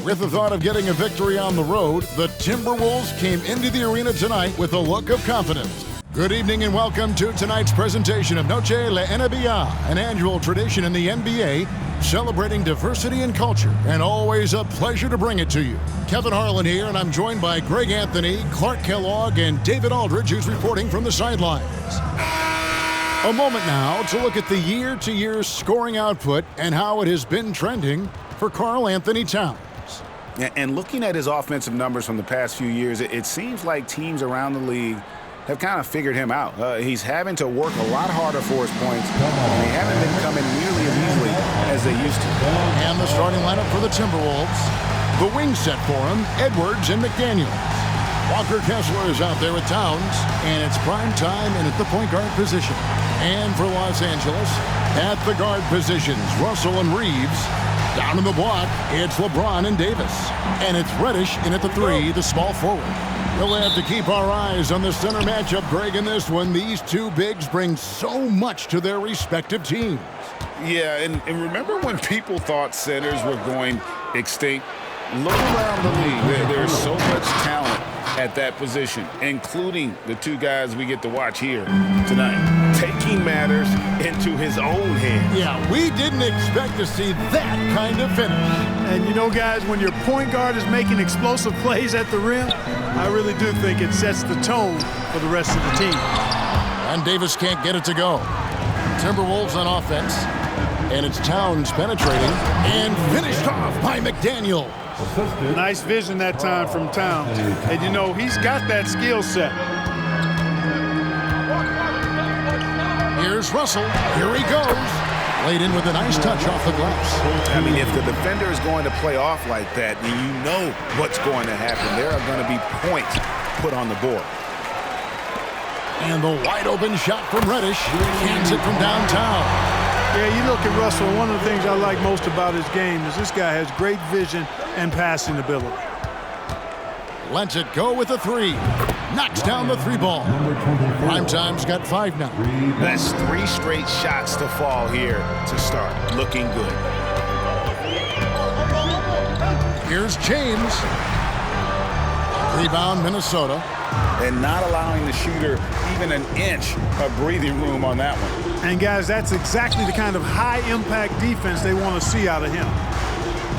With the thought of getting a victory on the road, the Timberwolves came into the arena tonight with a look of confidence. Good evening and welcome to tonight's presentation of Noche la NBA, an annual tradition in the NBA celebrating diversity and culture, and always a pleasure to bring it to you. Kevin Harlan here, and I'm joined by Greg Anthony, Clark Kellogg, and David Aldridge, who's reporting from the sidelines. A moment now to look at the year-to-year scoring output and how it has been trending for Karl Anthony Towns. And looking at his offensive numbers from the past few years, it seems like teams around the league have kind of figured him out. He's having to work a lot harder for his points, and they haven't been coming nearly as easily as they used to. And the starting lineup for the Timberwolves. The wing set for him, Edwards and McDaniels. Walker Kessler is out there with Towns, and it's prime time and at the point guard position. And for Los Angeles, at the guard positions, Russell and Reeves. Down in the block, it's LeBron and Davis. And it's Reddish in at the three, the small forward. We'll have to keep our eyes on the center matchup, Greg, in this one. These two bigs bring so much to their respective teams. Yeah, and remember when people thought centers were going extinct? Look around the league. There's so much talent at that position, including the two guys we get to watch here tonight. Taking matters into his own hands. Yeah, we didn't expect to see that kind of finish. And you know, guys, when your point guard is making explosive plays at the rim, I really do think it sets the tone for the rest of the team. And Davis can't get it to go. Timberwolves on offense. And it's Towns penetrating and finished off by McDaniel. Nice vision that time from Towns. And, you know, he's got that skill set. Here's Russell. Here he goes. Laid in with a nice touch off the glass. I mean, if the defender is going to play off like that, then you know what's going to happen. There are going to be points put on the board. And the wide open shot from Reddish. Cans it from downtown. Yeah, you look at Russell, one of the things I like most about his game is this guy has great vision and passing ability. Lets it go with a three. Knocks down the three ball. Primetime's got 5 now. That's 3 straight shots to fall here to start. Looking good. Here's James. Rebound, Minnesota. And not allowing the shooter even an inch of breathing room on that one. And, guys, that's exactly the kind of high-impact defense they want to see out of him.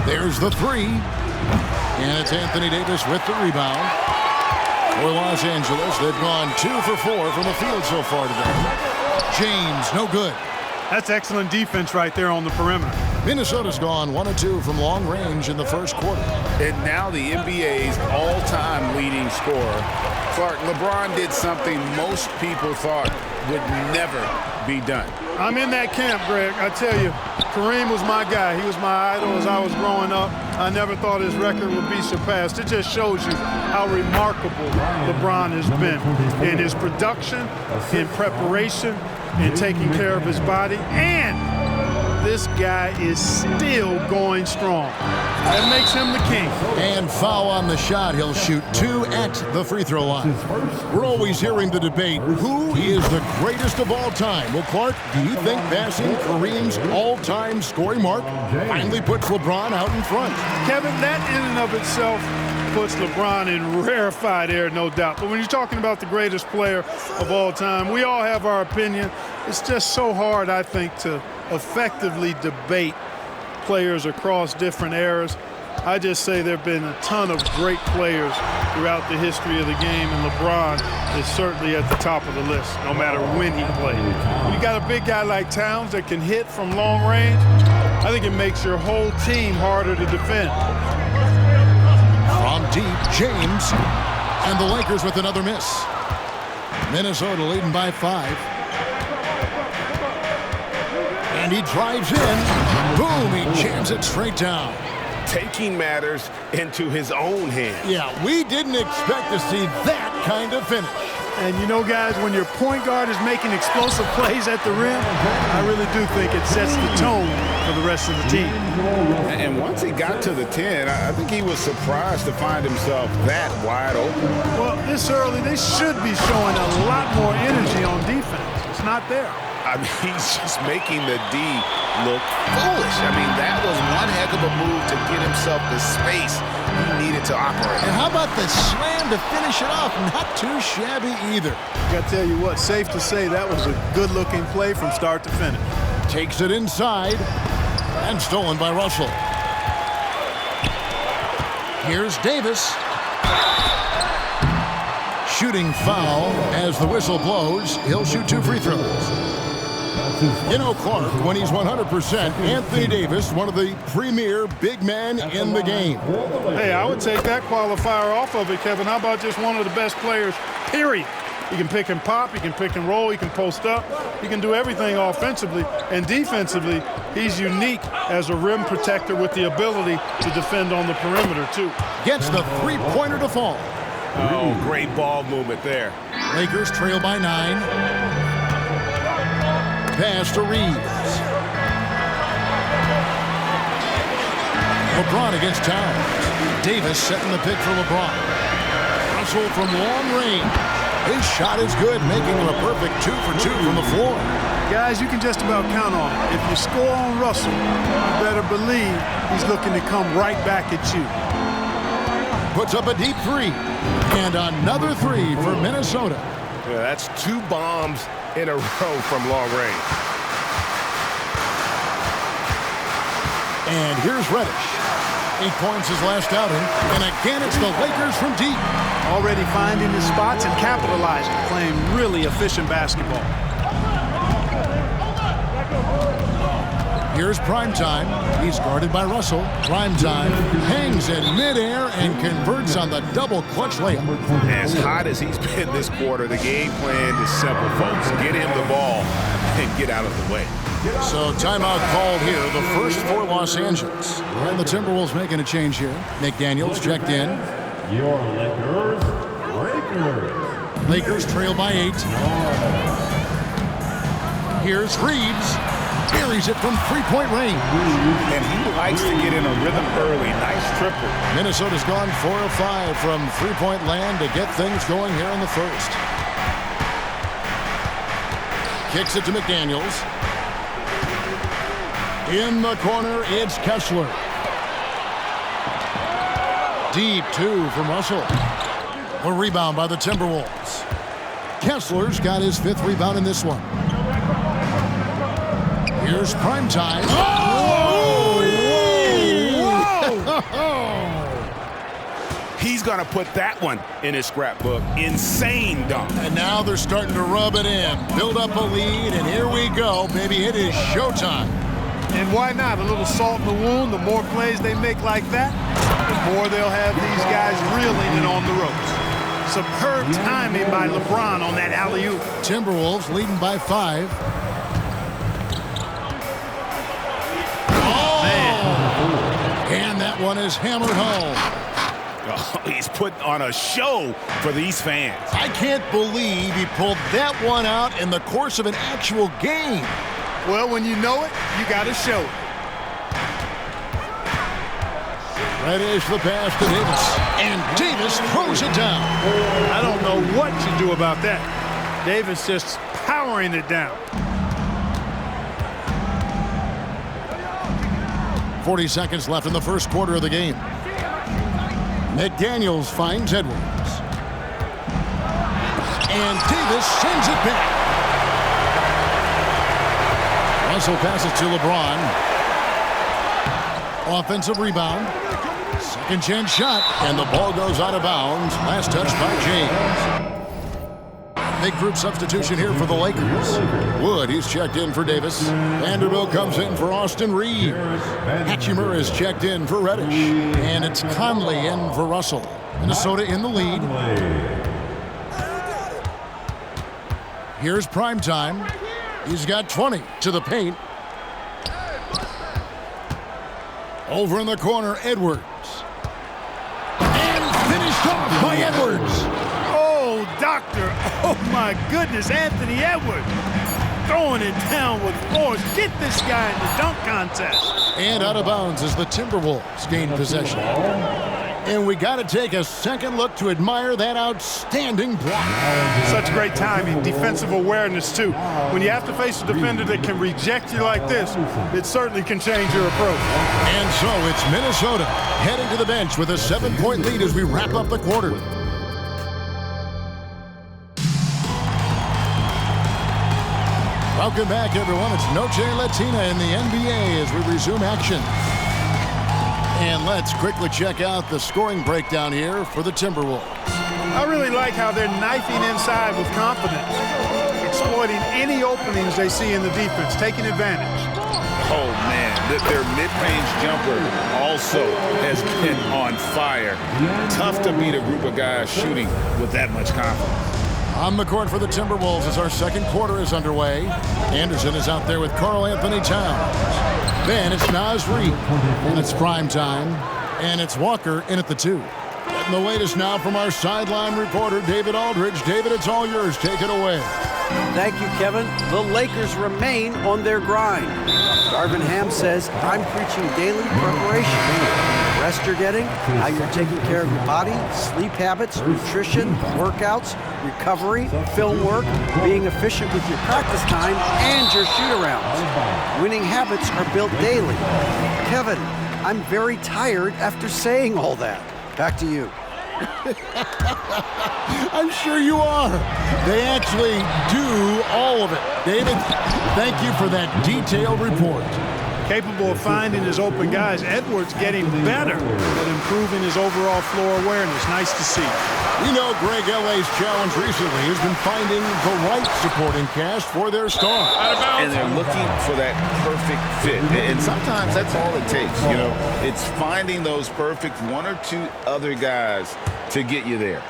There's the three. And it's Anthony Davis with the rebound. For Los Angeles, they've gone 2 for 4 from the field so far today. James, no good. That's excellent defense right there on the perimeter. Minnesota's gone 1 of 2 from long range in the first quarter. And now the NBA's all-time leading scorer. Clark, LeBron did something most people thought would never be done. I'm in that camp, Greg. I tell you, Kareem was my guy. He was my idol as I was growing up. I never thought his record would be surpassed. It just shows you how remarkable LeBron has been in his production, in preparation, in taking care of his body, and this guy is still going strong. That makes him the king. And foul on the shot. He'll shoot 2 at the free throw line. We're always hearing the debate, who is the greatest of all time? Well, Clark, do you think passing Kareem's all-time scoring mark finally puts LeBron out in front? Kevin, that in and of itself puts LeBron in rarefied air, no doubt. But when you're talking about the greatest player of all time, we all have our opinion. It's just so hard, I think, to effectively debate players across different eras. I just say there have been a ton of great players throughout the history of the game, and LeBron is certainly at the top of the list, no matter when he played. When you got a big guy like Towns that can hit from long range, I think it makes your whole team harder to defend. From deep, James, and the Lakers with another miss. Minnesota leading by 5. And he drives in. Boom, he jams it straight down. Taking matters into his own hands. Yeah, we didn't expect to see that kind of finish. And you know, guys, when your point guard is making explosive plays at the rim, I really do think it sets the tone for the rest of the team. And once he got to the 10, I think he was surprised to find himself that wide open. Well, this early, they should be showing a lot more energy on defense. It's not there. I mean, he's just making the D look foolish. I mean, that was one heck of a move to get himself the space he needed to operate. And how about the slam to finish it off? Not too shabby either. I got to tell you what, safe to say that was a good-looking play from start to finish. Takes it inside and stolen by Russell. Here's Davis. Shooting foul as the whistle blows. He'll shoot 2 free throws. You know, Clark, when he's 100%, Anthony Davis, one of the premier big men in the game. Hey, I would take that qualifier off of it, Kevin. How about just one of the best players, period? He can pick and pop, he can pick and roll, he can post up, he can do everything offensively. And defensively, he's unique as a rim protector with the ability to defend on the perimeter, too. Gets the three-pointer to fall. Oh, great ball movement there. Lakers trail by 9. Pass to Reeves. LeBron against Towns. Davis setting the pick for LeBron. Russell from long range. His shot is good, making him a perfect 2 for 2 from the floor. Guys, you can just about count on it. If you score on Russell, you better believe he's looking to come right back at you. Puts up a deep 3. And another 3 for Minnesota. Yeah, that's 2 bombs in a row from long range. And here's Reddish. 8 points his last outing. And again, it's the Lakers from deep. Already finding his spots and capitalizing, playing really efficient basketball. Here's Primetime. He's guarded by Russell. Primetime hangs in midair and converts on the double clutch layup. As hot as he's been this quarter, the game plan is simple, folks. Get him the ball and get out of the way. So timeout called here, the first for Los Angeles. And the Timberwolves making a change here. McDaniels checked in. Your Lakers. Lakers trail by 8. Here's Reeves. Buries it from three-point range. And he likes to get in a rhythm early. Nice triple. Minnesota's gone 4 of 5 from three-point land to get things going here in the first. Kicks it to McDaniels. In the corner, it's Kessler. Deep 2 from Russell. A rebound by the Timberwolves. Kessler's got his 5th rebound in this one. Here's Primetime. Oh! Whoa! He's going to put that one in his scrapbook. Insane dunk. And now they're starting to rub it in. Build up a lead, and here we go, baby. It is showtime. And why not? A little salt in the wound. The more plays they make like that, the more they'll have these guys reeling and on the ropes. Superb timing by LeBron on that alley-oop. Timberwolves leading by 5. And that one is hammered home. Oh, he's put on a show for these fans. I can't believe he pulled that one out in the course of an actual game. Well, when you know it, you got to show it. Reddish the pass to Davis. And Davis throws it down. I don't know what to do about that. Davis just powering it down. 40 seconds left in the first quarter of the game. McDaniels finds Edwards. And Davis sends it back. Russell passes to LeBron. Offensive rebound. Second chance shot. And the ball goes out of bounds. Last touch by James. Big group substitution here for the Lakers. Wood, he's checked in for Davis. Vanderbilt comes in for Austin Reeves. Hatchimer is checked in for Reddish. And it's Conley in for Russell. Minnesota in the lead. Here's Primetime. He's got 20 to the paint. Over in the corner, Edwards. And finished off by Edwards. Doctor, oh my goodness, Anthony Edwards throwing it down with force. Get this guy in the dunk contest. And out of bounds as the Timberwolves gain possession. And we got to take a second look to admire that outstanding block. Such great timing, defensive awareness, too. When you have to face a defender that can reject you like this, it certainly can change your approach. And so it's Minnesota heading to the bench with a 7-point lead as we wrap up the quarter. Welcome back, everyone. It's Noche Latina in the NBA as we resume action. And let's quickly check out the scoring breakdown here for the Timberwolves. I really like how they're knifing inside with confidence, exploiting any openings they see in the defense, taking advantage. Oh, man, their mid-range jumper also has been on fire. Tough to beat a group of guys shooting with that much confidence. On the court for the Timberwolves as our second quarter is underway. Anderson is out there with Karl Anthony Towns. Then it's Naz Reid, and it's prime time, and it's Walker in at the 2. And the latest now from our sideline reporter, David Aldridge. David, it's all yours. Take it away. Thank you, Kevin. The Lakers remain on their grind. Darvin Ham says, I'm preaching daily preparation. Rest you're getting, how you're taking care of your body, sleep habits, nutrition, workouts, recovery, film work, being efficient with your practice time, and your shoot-arounds. Winning habits are built daily. Kevin, I'm very tired after saying all that. Back to you. I'm sure you are. They actually do all of it. David, thank you for that detailed report. Capable of finding his open guys, Edwards getting better at improving his overall floor awareness. Nice to see. We know Greg L.A.'s challenge recently has been finding the right supporting cast for their star. And they're looking for that perfect fit. And sometimes that's all it takes, you know. It's finding those perfect one or two other guys to get you there.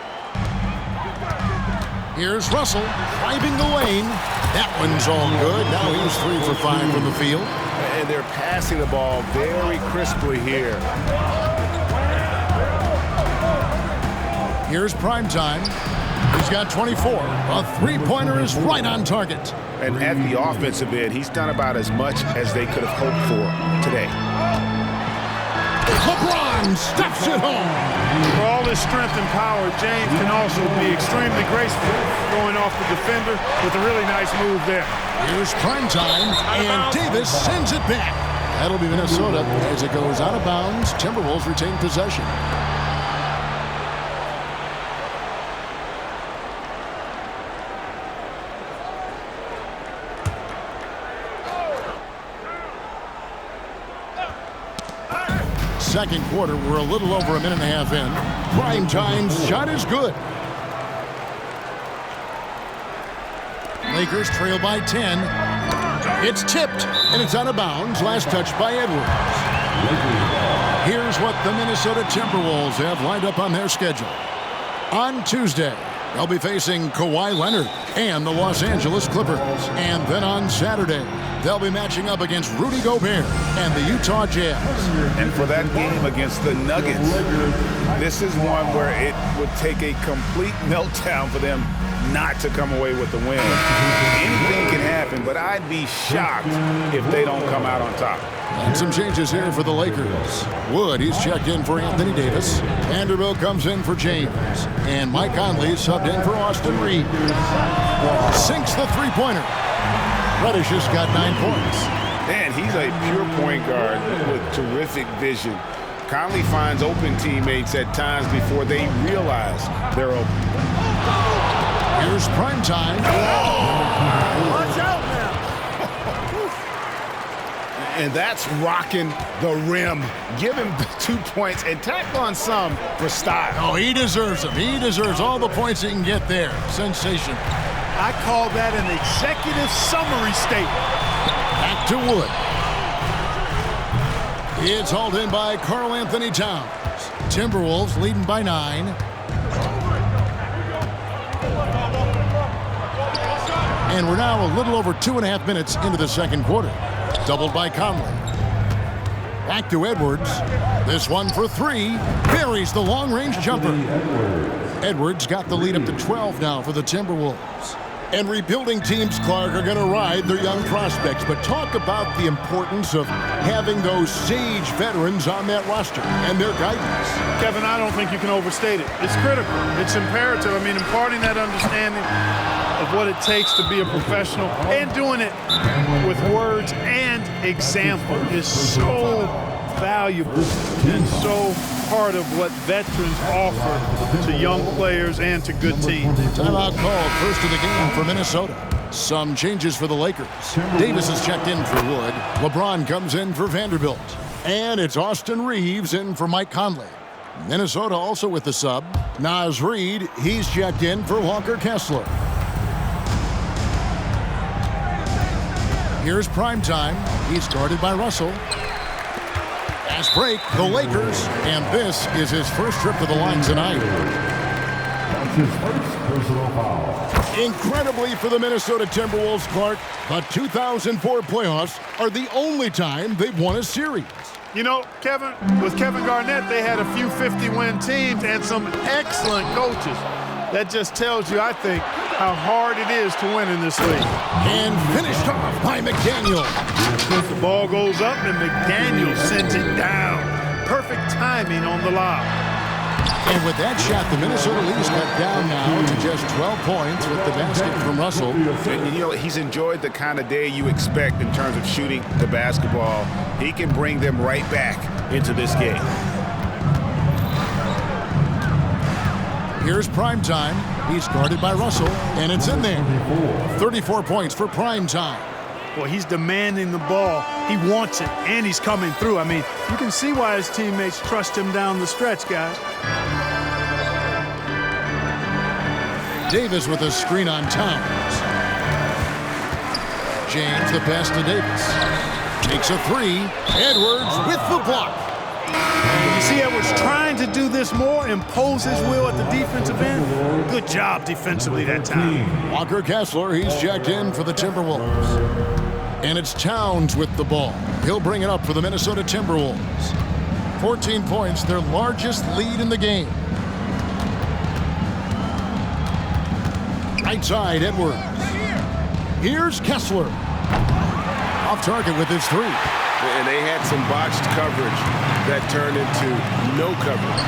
Here's Russell driving the lane. That one's all good. Now he's 3 for 5 from the field. And they're passing the ball very crisply here. Here's Primetime. He's got 24. A three-pointer is right on target. And at the offensive end, he's done about as much as they could have hoped for today. LeBron stuffs it home. For all his strength and power, James can also be extremely graceful going off the defender with a really nice move there. Here's Primetime, and Davis sends it back. That'll be Minnesota as it goes out of bounds. Timberwolves retain possession. Second quarter, we're a little over a minute and a half in. Primetime's shot is good. Lakers trail by 10. It's tipped, and it's out of bounds. Last touch by Edwards. Here's what the Minnesota Timberwolves have lined up on their schedule. On Tuesday, they'll be facing Kawhi Leonard and the Los Angeles Clippers. And then on Saturday, they'll be matching up against Rudy Gobert and the Utah Jazz. And for that game against the Nuggets, this is one where it would take a complete meltdown for them not to come away with the win. Anything can happen, but I'd be shocked if they don't come out on top. And some changes here for the Lakers. Wood, he's checked in for Anthony Davis. Vanderbilt comes in for James. And Mike Conley subbed in for Austin Reeves. Sinks the three-pointer. Reddish has got 9 points. Man, he's a pure point guard with terrific vision. Conley finds open teammates at times before they realize they're open. Here's Primetime. Watch out now. And that's rocking the rim. Give him the 2 points and tack on some for style. Oh, he deserves them. He deserves all the points he can get there. Sensational. I call that an executive summary statement. Back to Wood. It's hauled in by Karl Anthony Towns. Timberwolves leading by 9. And we're now a little over 2.5 minutes into the second quarter. Doubled by Conley. Back to Edwards. This one for 3. Buries the long-range jumper. Edwards got the lead up to 12 now for the Timberwolves. And rebuilding teams, Clark, are going to ride their young prospects. But talk about the importance of having those sage veterans on that roster and their guidance. Kevin, I don't think you can overstate it. It's critical. It's imperative. I mean, imparting that understanding of what it takes to be a professional and doing it with words and example is so valuable and so part of what veterans offer to young players and to good teams. Timeout called, first of the game for Minnesota. Some changes for the Lakers. Davis is checked in for Wood. LeBron comes in for Vanderbilt. And it's Austin Reeves in for Mike Conley. Minnesota also with the sub. Naz Reid, he's checked in for Walker Kessler. Here's primetime. He's guarded by Russell. Fast break, the Lakers, and this is his first trip to the line tonight. That's his first personal foul. Incredibly for the Minnesota Timberwolves, Clark, the 2004 playoffs are the only time they've won a series. You know, Kevin, with Kevin Garnett, they had a few 50-win teams and some excellent coaches. That just tells you, I think, how hard it is to win in this league. And finished off by McDaniel. The ball goes up and McDaniel sends it down. Perfect timing on the lob. And with that shot, the Minnesota Leafs cut down now to just 12 points with the basket from Russell. And, you know, he's enjoyed the kind of day you expect in terms of shooting the basketball. He can bring them right back into this game. Here's primetime. He's guarded by Russell, and it's in there. 34 points for primetime. Boy, he's demanding the ball. He wants it, and he's coming through. I mean, you can see why his teammates trust him down the stretch, guys. Davis with a screen on Towns. James the pass to Davis. Takes a three. Edwards with the block. You see Edwards trying to do this more, impose his will at the defensive end. Good job defensively that time. Walker Kessler, he's checked in for the Timberwolves. And it's Towns with the ball. He'll bring it up for the Minnesota Timberwolves. 14 points, their largest lead in the game. Right side, Edwards. Here's Kessler. Off target with his three. And they had some botched coverage that turned into no coverage.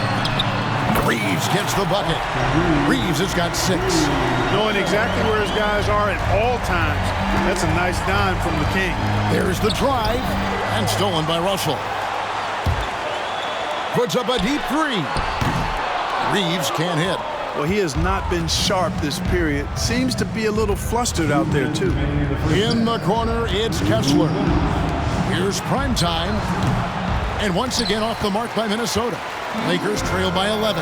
Reeves gets the bucket. Reeves has got 6. Knowing exactly where his guys are at all times. That's a nice dime from the King. There's the drive, and stolen by Russell. Puts up a deep three. Reeves can't hit. Well, he has not been sharp this period. Seems to be a little flustered out there, too. In the corner, it's Kessler. Here's primetime. And once again off the mark by Minnesota. Lakers trail by 11.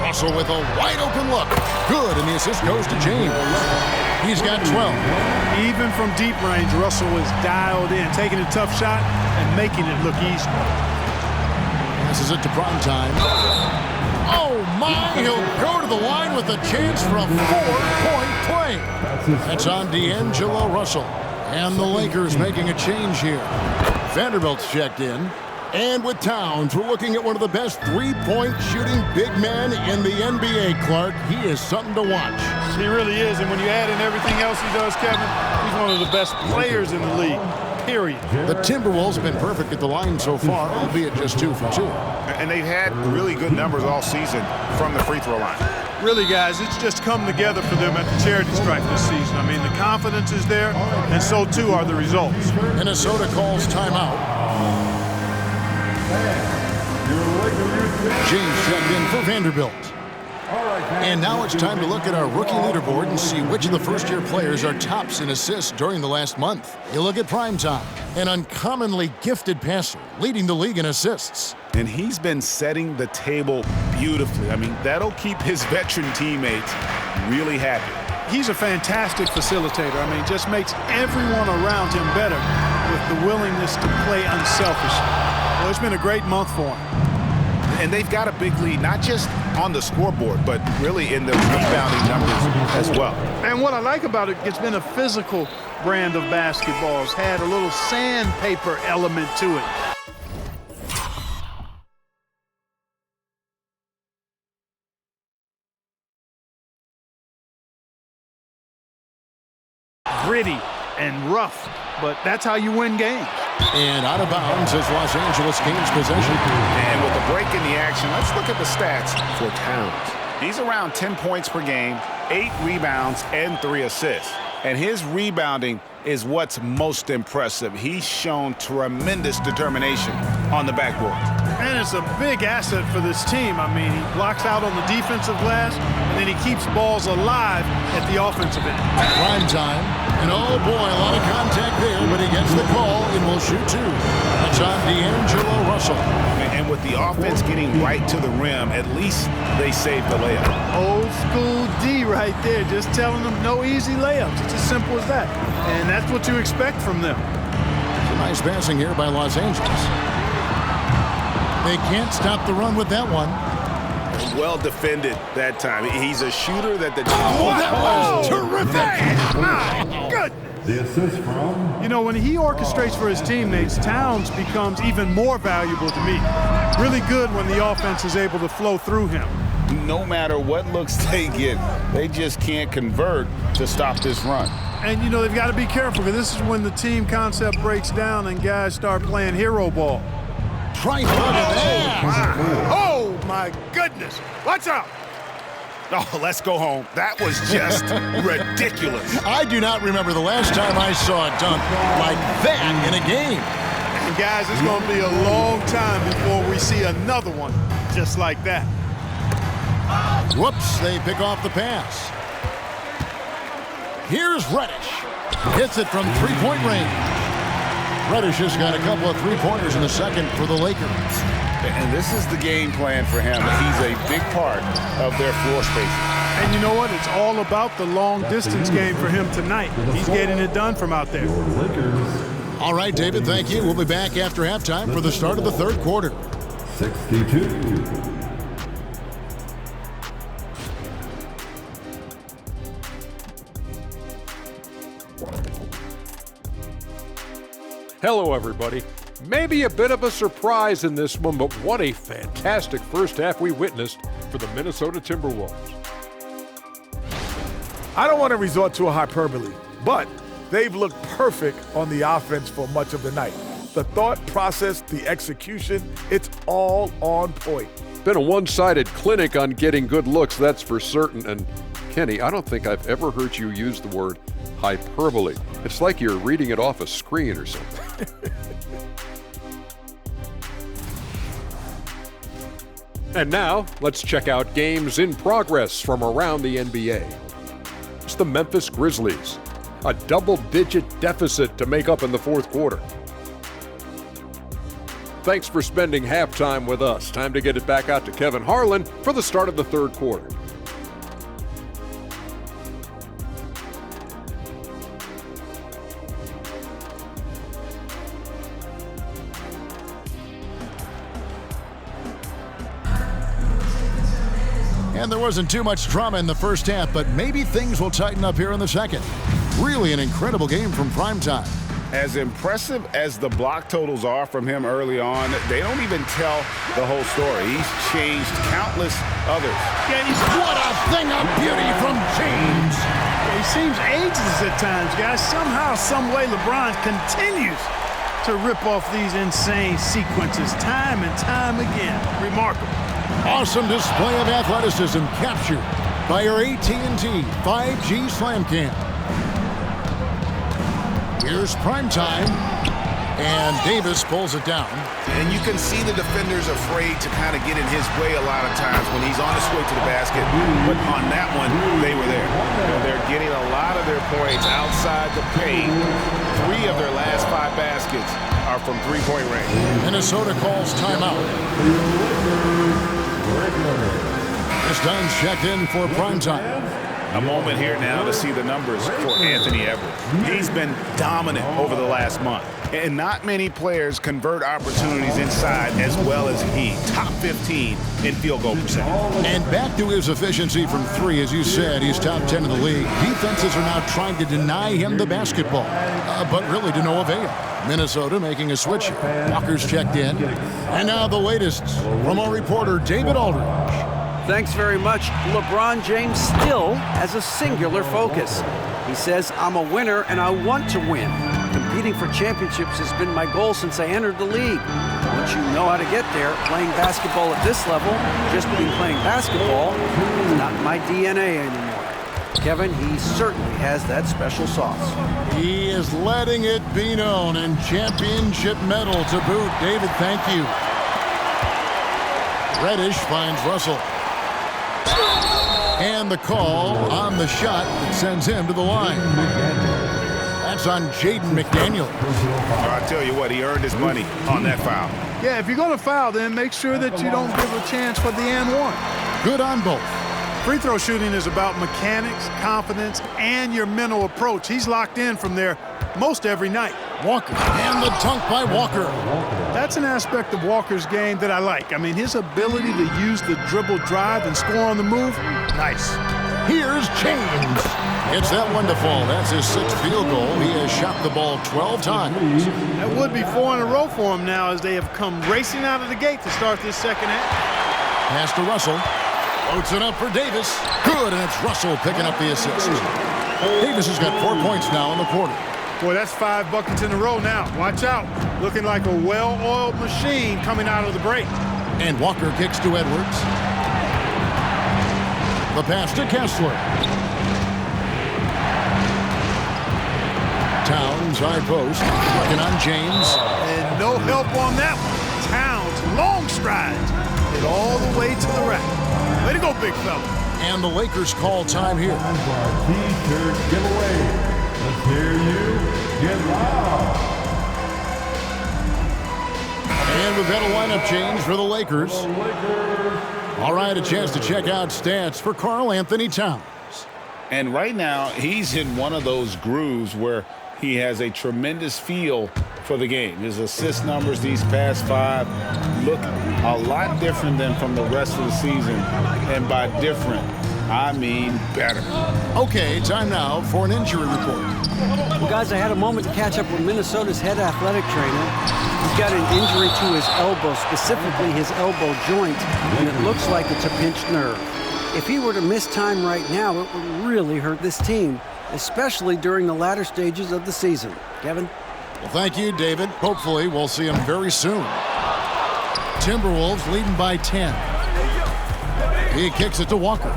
Russell with a wide-open look. Good, and the assist goes to James. He's got 12. Even from deep range, Russell is dialed in, taking a tough shot and making it look easy. Passes it to primetime. Oh, my! He'll go to the line with a chance for a 4-point play. That's on D'Angelo Russell. And the Lakers making a change here. Vanderbilt's checked in. And with Towns, we're looking at one of the best three-point shooting big men in the NBA, Clark. He is something to watch. He really is, and when you add in everything else he does, Kevin, he's one of the best players in the league, period. The Timberwolves have been perfect at the line so far, albeit just 2 for 2. And they've had really good numbers all season from the free throw line. Really, guys, it's just come together for them at the charity stripe this season. I mean, the confidence is there, and so too are the results. Minnesota calls timeout. James checked in for Vanderbilt. And now it's time to look at our rookie leaderboard and see which of the first-year players are tops in assists during the last month. You look at primetime, an uncommonly gifted passer leading the league in assists. And he's been setting the table beautifully. I mean, that'll keep his veteran teammates really happy. He's a fantastic facilitator. I mean, just makes everyone around him better with the willingness to play unselfishly. Well, it's been a great month for him. And they've got a big lead, not just on the scoreboard, but really in the rebounding numbers as well. And what I like about it, it's been a physical brand of basketball. It's had a little sandpaper element to it. gritty and rough, but that's how you win games. And out of bounds as Los Angeles gains possession. And with a break in the action, let's look at the stats for Towns. He's around 10 points per game, 8 rebounds, and 3 assists. And his rebounding is what's most impressive. He's shown tremendous determination on the backboard. And it's a big asset for this team. I mean, he blocks out on the defensive glass, and then he keeps balls alive at the offensive end. Prime time. And oh boy, a lot of contact there, but he gets the call and will shoot 2. That's on D'Angelo Russell. And with the offense getting right to the rim, at least they saved the layup. Old school D right there, just telling them no easy layups. It's as simple as that. And that's what you expect from them. It's a nice passing here by Los Angeles. They can't stop the run with that one. Well defended that time. He's a shooter that the... Oh, that was terrific! My goodness! The assist from... You know, when he orchestrates for his teammates, Towns becomes even more valuable to me. Really good when the offense is able to flow through him. No matter what looks they get, they just can't convert to stop this run. And, you know, they've got to be careful, because this is when the team concept breaks down and guys start playing hero ball. Try that. Oh, my goodness. Watch out. Oh, let's go home. That was just ridiculous. I do not remember the last time I saw a dunk like that in a game. And guys, it's going to be a long time before we see another one just like that. Whoops, they pick off the pass. Here's Reddish. Hits it from three-point range. Reddish has got a couple of three-pointers in the second for the Lakers. And this is the game plan for him. He's a big part of their floor spacing. And you know what? It's all about the long-distance game for him tonight. He's getting it done from out there. All right, David, thank you. We'll be back after halftime for the start of the third quarter. 62. Hello, everybody. Maybe a bit of a surprise in this one, but what a fantastic first half we witnessed for the Minnesota Timberwolves. I don't want to resort to a hyperbole, but they've looked perfect on the offense for much of the night. The thought process, the execution, it's all on point. Been a one-sided clinic on getting good looks, that's for certain. And Kenny, I don't think I've ever heard you use the word hyperbole. It's like you're reading it off a screen or something. And now, let's check out games in progress from around the NBA. It's the Memphis Grizzlies, a double-digit deficit to make up in the fourth quarter. Thanks for spending halftime with us. Time to get it back out to Kevin Harlan for the start of the third quarter. And there wasn't too much drama in the first half, but maybe things will tighten up here in the second. Really an incredible game from primetime. As impressive as the block totals are from him early on, they don't even tell the whole story. He's changed countless others. What a thing of beauty from James. He seems ageless at times, guys. Somehow, some way, LeBron continues to rip off these insane sequences time and time again. Remarkable. Awesome display of athleticism captured by our AT&T 5G Slam Cam. Here's primetime, and Davis pulls it down. And you can see the defenders afraid to kind of get in his way a lot of times when he's on his way to the basket. But on that one, they were there. They're getting a lot of their points outside the paint. 3 of their last 5 baskets are from three-point range. Minnesota calls timeout. This time's checked in for primetime. A moment here now to see the numbers for Anthony Edwards. He's been dominant over the last month. And not many players convert opportunities inside as well as he. Top 15 in field goal percentage. And back to his efficiency from 3, as you said, he's top 10 in the league. Defenses are now trying to deny him the basketball, but really to no avail. Minnesota making a switch here. Walker's checked in. And now the latest from our reporter, David Aldridge. Thanks very much. LeBron James still has a singular focus. He says, I'm a winner and I want to win. Competing for championships has been my goal since I entered the league. Once you know how to get there, playing basketball at this level, just being playing basketball, is not in my DNA anymore. Kevin, he certainly has that special sauce. He is letting it be known, and championship medal to boot. David, thank you. Reddish finds Russell. And the call on the shot that sends him to the line. That's on Jaden McDaniel. I tell you what, he earned his money on that foul. Yeah, if you're going to foul, then make sure that you don't give a chance for the and one. Good on both. Free throw shooting is about mechanics, confidence, and your mental approach. He's locked in from there most every night. Walker, and the dunk by Walker. That's an aspect of Walker's game that I like. I mean, his ability to use the dribble drive and score on the move, nice. Here's James. It's that one to fall. That's his 6th field goal. He has shot the ball 12 times. That would be 4 in a row for him now as they have come racing out of the gate to start this second half. Pass to Russell. Floats it up for Davis. Good, and it's Russell picking up the assist. Davis has got 4 points now in the quarter. Boy, that's 5 buckets in a row now. Watch out. Looking like a well-oiled machine coming out of the break. And Walker kicks to Edwards. The pass to Kessler. Towns, high post. Working on James. And no help on that one. Towns, long strides. Hit all the way to the rack. Way to go, big fella. And the Lakers call time here. T-shirt giveaway. Let's hear you get loud. And we've got a lineup change for the Lakers. All right, a chance to check out stats for Karl Anthony Towns. And right now, he's in one of those grooves where he has a tremendous feel for the game. His assist numbers these past 5 look a lot different than from the rest of the season. And by different, I mean better. Okay, time now for an injury report. Well, guys, I had a moment to catch up with Minnesota's head athletic trainer. He's got an injury to his elbow, specifically his elbow joint, and it looks like it's a pinched nerve. If he were to miss time right now, it would really hurt this team, especially during the latter stages of the season. Kevin? Well, thank you, David. Hopefully, we'll see him very soon. Timberwolves leading by 10. He kicks it to Walker.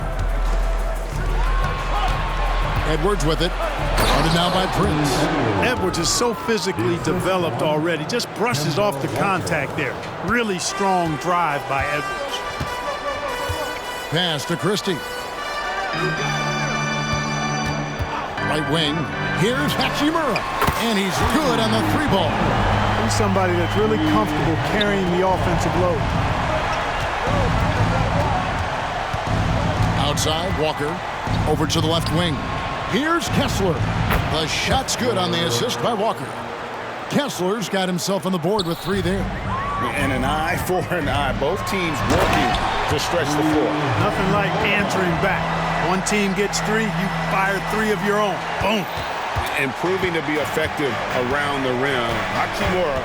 Edwards with it. Guarded now by Prince. Edwards is so physically developed already. Just brushes off the contact there. Really strong drive by Edwards. Pass to Christie. Right wing. Here's Hachimura. And he's good on the 3-ball. He's somebody that's really comfortable carrying the offensive load. Outside, Walker. Over to the left wing. Here's Kessler. The shot's good on the assist by Walker. Kessler's got himself on the board with 3 there. And an eye for an eye. Both teams working to stretch the floor. Nothing like answering back. One team gets 3, you fire 3 of your own. Boom. And proving to be effective around the rim. Hachimura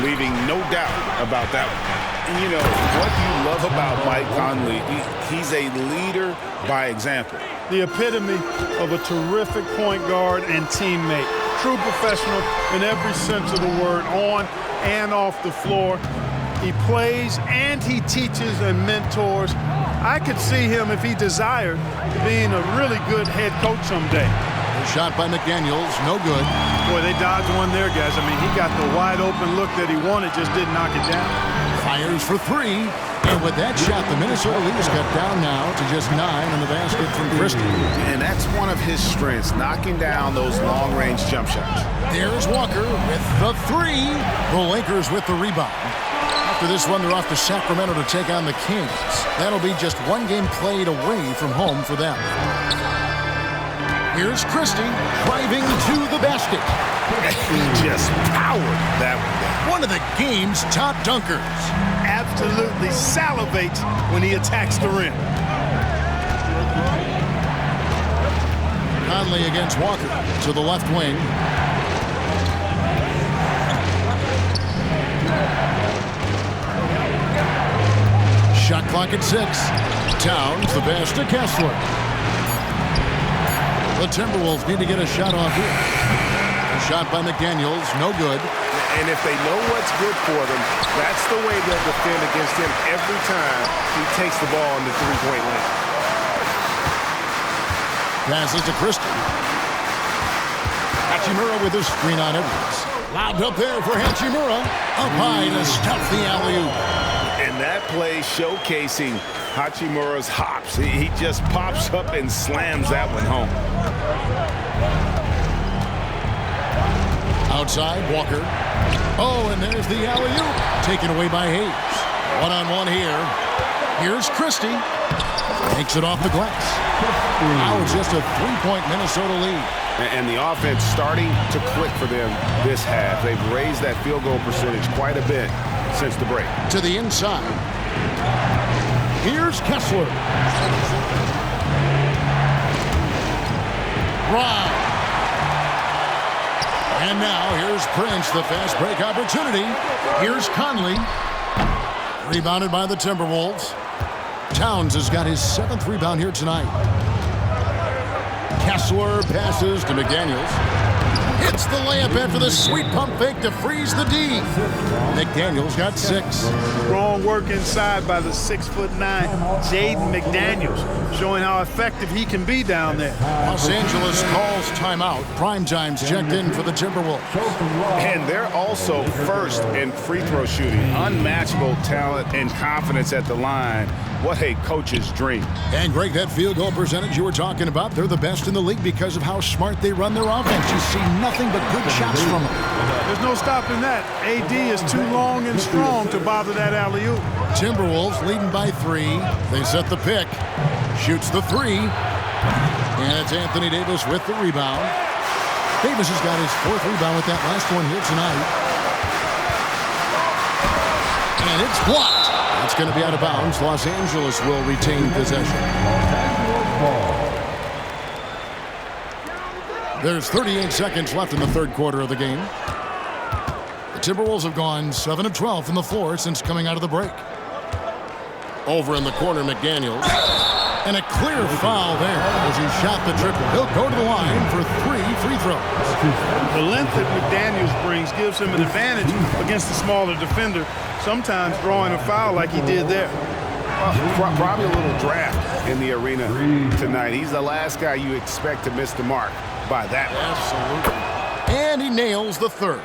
leaving no doubt about that one. And you know, what you love about Mike Conley, he's a leader by example. The epitome of a terrific point guard and teammate. True professional in every sense of the word, on and off the floor. He plays and he teaches and mentors. I could see him, if he desired, being a really good head coach someday. The shot by McDaniels, no good. Boy, they dodged one there, guys. I mean, he got the wide open look that he wanted, just didn't knock it down. Fires for 3. And with that shot, the Minnesota Leafs got down now to just 9 on the basket from Christie. And that's one of his strengths, knocking down those long-range jump shots. There's Walker with the 3. The Lakers with the rebound. After this one, they're off to Sacramento to take on the Kings. That'll be just 1 game played away from home for them. Here's Christie driving to the basket. He just powered that one. One of the game's top dunkers. Absolutely salivates when he attacks the rim. Conley against Walker to the left wing. Shot clock at 6. Towns, the pass to Kessler. The Timberwolves need to get a shot off here. A shot by McDaniels, no good. And if they know what's good for them, that's the way they'll defend against him every time he takes the ball in the three-point line. Passes to Christie. Hachimura with his screen on Edwards. Lobbed up there for Hachimura. Up high to stuff the alley-oop. And that play showcasing Hachimura's hops. He just pops up and slams that one home. Outside, Walker. Oh, and there's the alley-oop. Taken away by Hayes. One-on-one here. Here's Christie. Takes it off the glass. Now it's just a three-point Minnesota lead. And the offense starting to click for them this half. They've raised that field goal percentage quite a bit since the break. To the inside. Here's Kessler. Brown. And now here's Prince, the fast break opportunity. Here's Conley. Rebounded by the Timberwolves. Towns has got his 7th rebound here tonight. Kessler passes to McDaniels. Hits the layup after the sweet pump fake to freeze the D. McDaniels got 6. Strong work inside by the 6'9" Jaden McDaniels, showing how effective he can be down there. Los Angeles calls timeout. Prime time's checked in for the Timberwolves. And they're also first in free throw shooting. Unmatchable talent and confidence at the line. What a coach's dream. And Greg, that field goal percentage you were talking about, they're the best in the league because of how smart they run their offense. You see nothing but good shots from them. There's no stopping that. AD is too long and strong to bother that alley-oop. Timberwolves leading by 3. They set the pick. Shoots the 3. And it's Anthony Davis with the rebound. Davis has got his 4th rebound with that last one here tonight. And it's blocked. It's going to be out of bounds. Los Angeles will retain possession. There's 38 seconds left in the 3rd quarter of the game. The Timberwolves have gone 7 of 12 from the floor since coming out of the break. Over in the corner, McDaniels. And a clear foul there as he shot the triple. He'll go to the line for 3 free throws. The length that McDaniels brings gives him an advantage against the smaller defender, sometimes drawing a foul like he did there. Probably a little draft in the arena tonight. He's the last guy you expect to miss the mark by that much. Absolutely. And he nails the 3rd.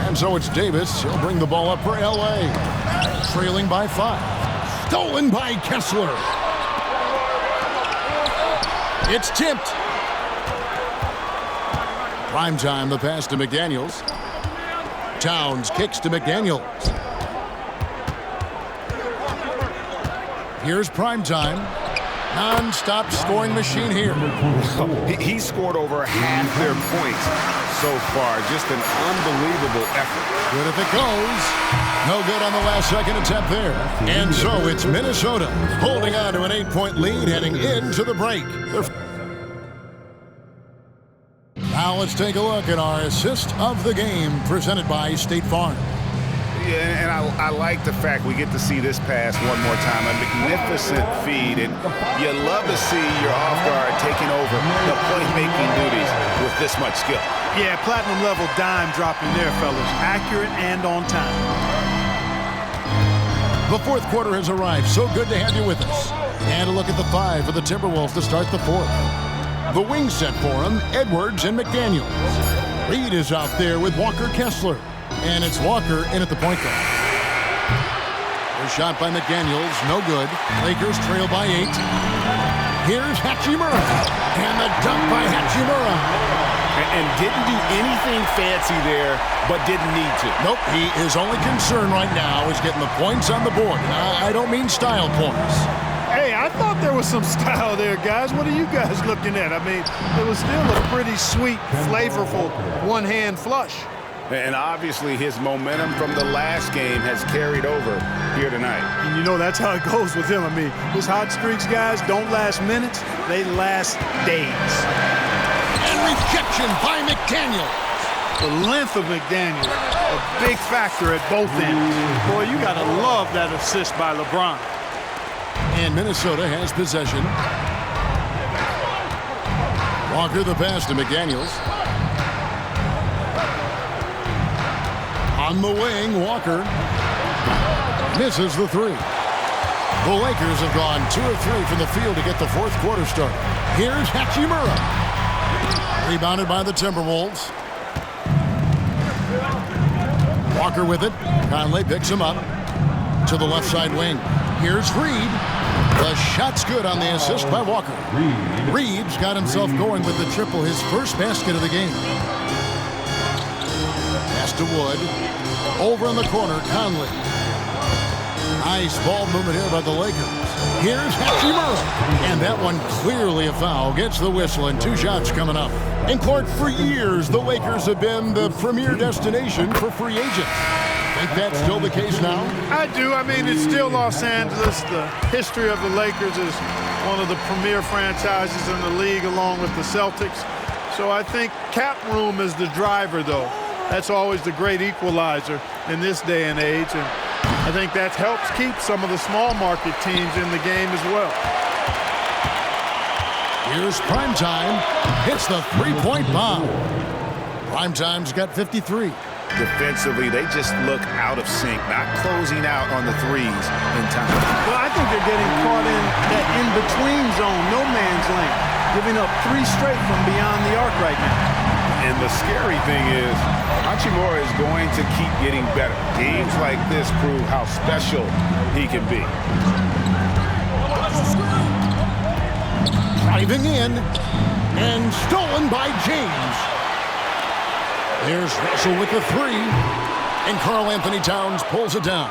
And so it's Davis. He'll bring the ball up for L.A. Trailing by 5. Stolen by Kessler. It's tipped. Primetime, the pass to McDaniels. Towns kicks to McDaniels. Here's Primetime. Non-stop scoring machine here. He scored over half their points so far. Just an unbelievable effort. Good if it goes. No good on the last second attempt there. And so it's Minnesota holding on to an 8-point lead heading into the break. Now let's take a look at our assist of the game presented by State Farm. Yeah, and I like the fact we get to see this pass one more time. A magnificent feed, and you love to see your off guard taking over the playmaking duties with this much skill. Yeah, platinum level dime dropping there, fellas. Accurate and on time. The 4th quarter has arrived. So good to have you with us. And a look at the 5 for the Timberwolves to start the 4th. The wing set for him, Edwards and McDaniels. Reed is out there with Walker Kessler. And it's Walker in at the point guard. A shot by McDaniels, no good. Lakers trail by 8. Here's Hachimura. And the dunk by Hachimura. And didn't do anything fancy there, but didn't need to. Nope, his only concern right now is getting the points on the board. I don't mean style points. Hey, I thought there was some style there, guys. What are you guys looking at? I mean, it was still a pretty sweet, flavorful one-hand flush. And obviously his momentum from the last game has carried over here tonight. And you know that's how it goes with him. I mean, his hot streaks, guys, don't last minutes. They last days. And rejection by McDaniels. The length of McDaniels, a big factor at both ends. Boy, you got to love that assist by LeBron. And Minnesota has possession. Walker the pass to McDaniels. On the wing, Walker misses the three. The Lakers have gone 2 of 3 from the field to get the fourth quarter started. Here's Hachimura. Rebounded by the Timberwolves. Walker with it. Conley picks him up to the left side wing. Here's Reed. The shot's good on the assist by Walker. Reed's got himself going with the triple, his first basket of the game. Pass to Wood. Over in the corner, Conley. Nice ball movement here by the Lakers. Here's Hachimura. And that one clearly a foul. Gets the whistle and 2 shots coming up. In court for years, the Lakers have been the premier destination for free agents. Think that's still the case now? I do. I mean, it's still Los Angeles. The history of the Lakers is one of the premier franchises in the league along with the Celtics. So I think cap room is the driver, though. That's always the great equalizer in this day and age. And I think that helps keep some of the small market teams in the game as well. Here's Primetime. Hits the three-point bomb. Primetime's got 53. Defensively, they just look out of sync, not closing out on the threes in time. Well, I think they're getting caught in that in-between zone, no man's land, giving up 3 straight from beyond the arc right now. And the scary thing is, Hachimura is going to keep getting better. Games like this prove how special he can be. Driving in and stolen by James. There's Russell with the 3, and Karl Anthony Towns pulls it down.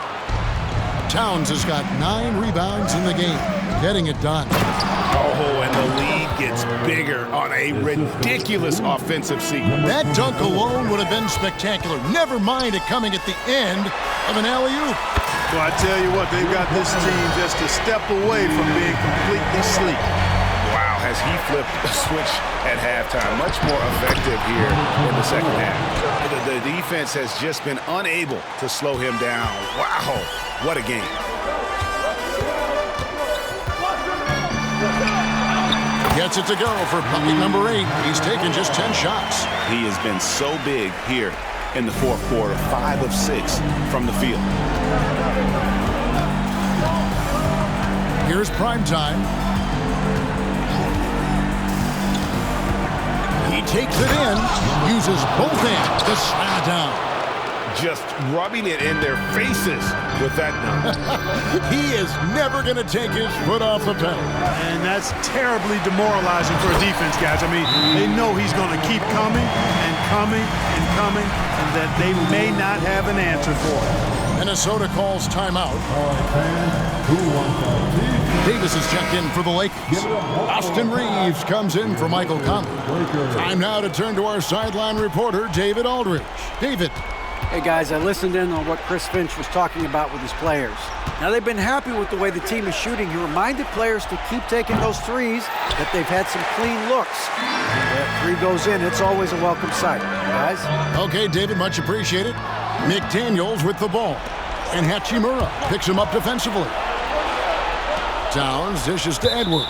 Towns has got 9 rebounds in the game, getting it done. Oh, and the lead gets bigger on a ridiculous offensive sequence. That dunk alone would have been spectacular. Never mind it coming at the end of an alley-oop. Well, I tell you what, they've got this team just a step away from being completely sleep. Wow, has he flipped a switch at halftime. Much more effective here in the second half. The defense has just been unable to slow him down. Wow, what a game. Gets it to go for bucket number 8. He's taken just 10 shots. He has been so big here in the fourth quarter. 5 of 6 from the field. Here's Primetime. He takes it in, uses both hands to slam it down. Just rubbing it in their faces with that number. He is never going to take his foot off the pedal. And that's terribly demoralizing for a defense, guys. I mean, they know he's going to keep coming and coming and coming, and that they may not have an answer for it. Minnesota calls timeout. Davis is checked in for the Lakers. Austin Reeves comes in for Michael Conley. Time now to turn to our sideline reporter, David Aldridge. David. Hey guys, I listened in on what Chris Finch was talking about with his players. Now they've been happy with the way the team is shooting. He reminded players to keep taking those threes, that they've had some clean looks. That 3 goes in, it's always a welcome sight, guys. Okay, David, much appreciated. McDaniels with the ball. And Hachimura picks him up defensively. Towns dishes to Edwards.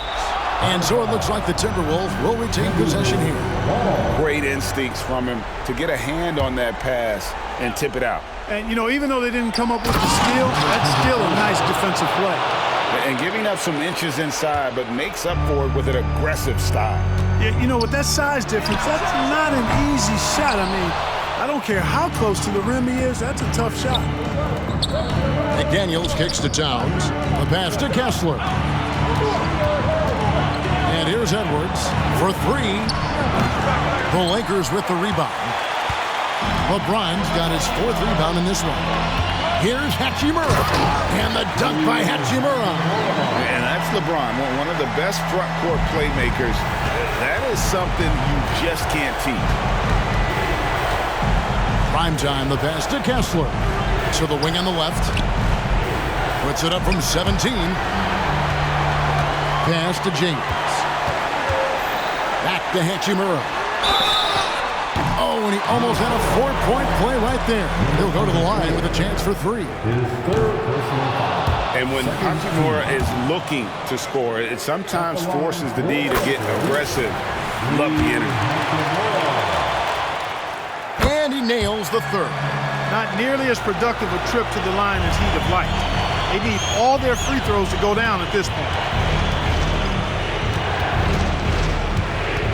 And so it looks like the Timberwolves will retain possession here. Great instincts from him to get a hand on that pass and tip it out. And, you know, even though they didn't come up with the steal, that's still a nice defensive play. And giving up some inches inside, but makes up for it with an aggressive style. Yeah, you know, with that size difference, that's not an easy shot. I mean, I don't care how close to the rim he is, that's a tough shot. McDaniels kicks to Towns. The pass to Kessler. And here's Edwards for 3. The Lakers with the rebound. LeBron's got his 4th rebound in this one. Here's Hachimura. And the dunk by Hachimura. And that's LeBron, one of the best front court playmakers. That is something you just can't teach. Primetime, the pass to Kessler. To the wing on the left. Puts it up from 17. Pass to James. Back to Hachimura. Oh, and he almost had a 4-point play right there. He'll go to the line with a chance for 3. His 3rd personal foul. And when Hachimura is looking to score, it sometimes forces the D to get aggressive. Love the energy. And he nails the third. Not nearly as productive a trip to the line as he'd have liked. They need all their free throws to go down at this point.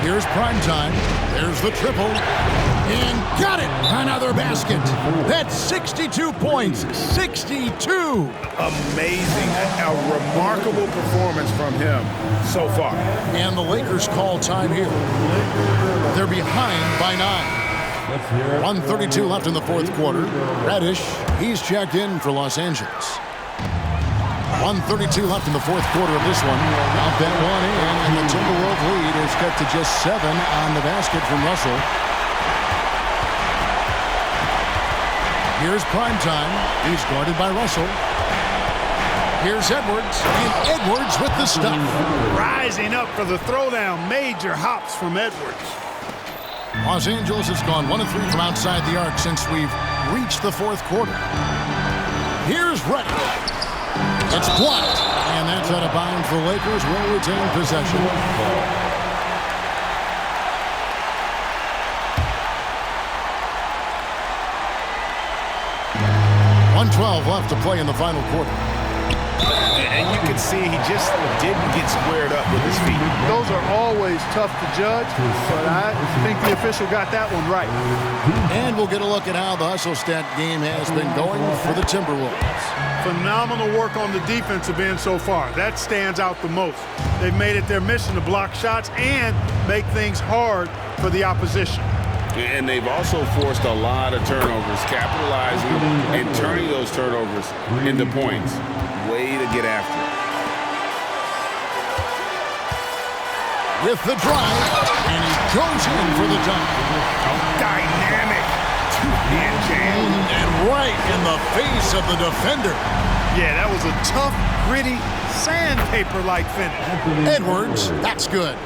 Here's prime time. There's the triple. And got it! Another basket. That's 62 points. 62! Amazing. A remarkable performance from him so far. And the Lakers call time here. They're behind by 9. 1:32 left in the fourth quarter. Reddish, he's checked in for Los Angeles. 1:32 left in the fourth quarter of this one. Out that one in, and the Timberwolves lead is cut to just 7 on the basket from Russell. Here's prime time. He's guarded by Russell. Here's Edwards, and Edwards with the stuff. Rising up for the throwdown. Major hops from Edwards. Los Angeles has gone 1 of 3 from outside the arc since we've reached the fourth quarter. Here's Reddish. It's blocked, and that's out of bounds. The Lakers will retain possession. 1:12 left to play in the final quarter. And you can see he just didn't get squared up with his feet. Those are always tough to judge, but I think the official got that one right. And we'll get a look at how the hustle stat game has been going for the Timberwolves. Phenomenal work on the defensive end so far. That stands out the most. They've made it their mission to block shots and make things hard for the opposition. And they've also forced a lot of turnovers, capitalizing and turning those turnovers into points. Way to get after it. With the drive, and he goes in for the dunk. Dynamic two-hand jam. And right in the face of the defender. Yeah, that was a tough, gritty, sandpaper-like finish. Edwards, that's good.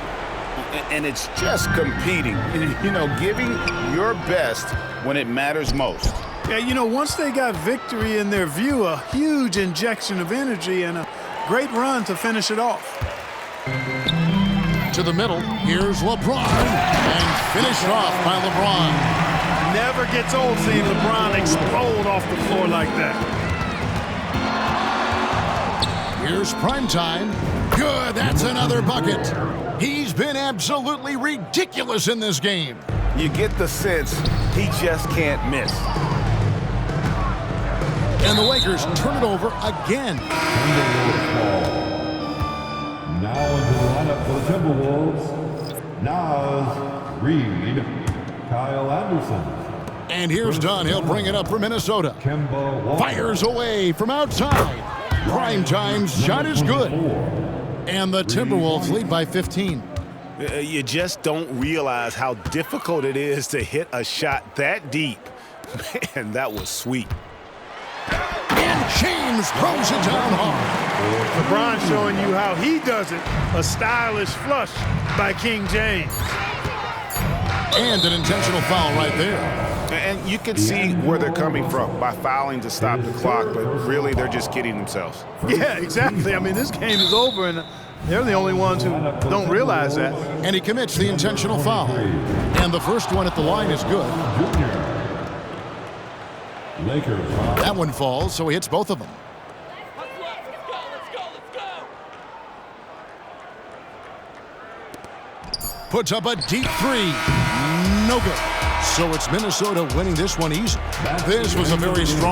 And it's just competing, you know, giving your best when it matters most. Yeah, you know, once they got victory in their view, a huge injection of energy and a great run to finish it off. To the middle, here's LeBron, and finished off by LeBron. Never gets old seeing LeBron explode off the floor like that. Here's primetime. Good, that's another bucket. He's been absolutely ridiculous in this game. You get the sense he just can't miss. And the Lakers turn it over again. Now into the lineup for the Timberwolves, Naz Reid, Kyle Anderson. And here's Dunn. He'll bring it up for Minnesota. Kemba Walker. Fires away from outside. Primetime's shot is good. And the Timberwolves lead by 15. You just don't realize how difficult it is to hit a shot that deep. Man, that was sweet. And James throws it down hard. LeBron showing you how he does it. A stylish flush by King James. And an intentional foul right there. And you can see where they're coming from by fouling to stop the clock, but really they're just kidding themselves. Yeah, exactly. I mean, this game is over, and they're the only ones who don't realize that. And he commits the intentional foul. And the first one at the line is good. Lakers. That one falls, so he hits both of them. Puts up a deep three. No good. So it's Minnesota winning this one easy. This was a very strong